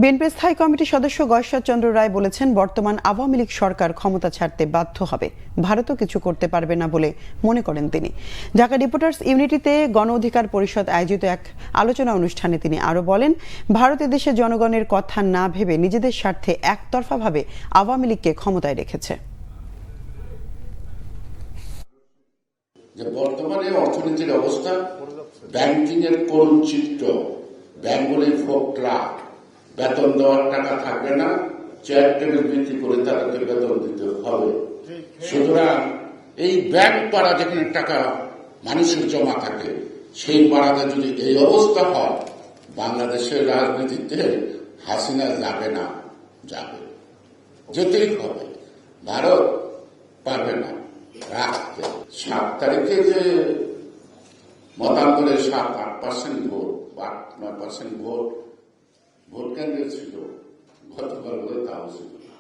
BNP স্থায়ী কমিটির সদস্য গয়েশ্বর চন্দ্র রায় বলেছেন, বর্তমান আওয়ামী লীগ সরকার ক্ষমতা ছাড়তে বাধ্য হবে, ভারতও কিছু করতে পারবে না বলে মনে করেন তিনি। ঢাকা রিপোর্টার্স ইউনিটিতে গণ অধিকার পরিষদ আয়োজিত এক আলোচনা অনুষ্ঠানে তিনি আরো বলেন, ভারত এদেশে জনগণের কথা না ভেবে নিজেদের স্বার্থে একতরফাভাবে আওয়ামী লীগকে ক্ষমতায় রেখেছে। বর্তমানে অর্থনীতির অবস্থা, ব্যাংকিং এর করুণ চিত্র, ব্যাংকগুলির ফোকলা, বেতন দেওয়ার টাকা থাকবে না, চেয়ার টেবিল বিক্রি করে তাদেরকে বেতন দিতে হবে। সুতরাং এই ব্যাংক পাড়া যেখানে টাকা মানুষের জমা থাকে, সেই পাড়াতে যদি এই অবস্থা হয়, বাংলাদেশের রাজনীতিতে হাসিনা যাবে না, যাবে, যেতেই হবে। ভারত পারবে না রাখতে। 7 তারিখে যে মতান্তরে 7-8% ভোট, 8-9% ভোট ভোট কেন্দ্রে ছিল, গতকাল বলে তাও ছিল না।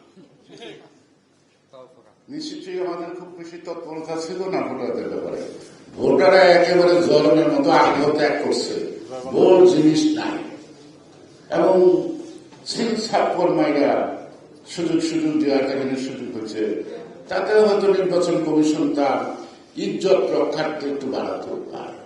নিশ্চয়ই আমাদের খুব বেশি তৎপরতা ছিল না ভোটারদের ব্যাপারে। ভোটাররা একেবারে জলমের মতো আগ্রহ ত্যাগ করছে, ভোট জিনিস নাই, এবং সিলসাপ্পর মাইরা সুযোগ দেওয়ার কারণে সুযোগ হচ্ছে। তাতে হয়তো নির্বাচন কমিশন তার ইজ্জত রক্ষার্থে একটু বাড়াতে পারে।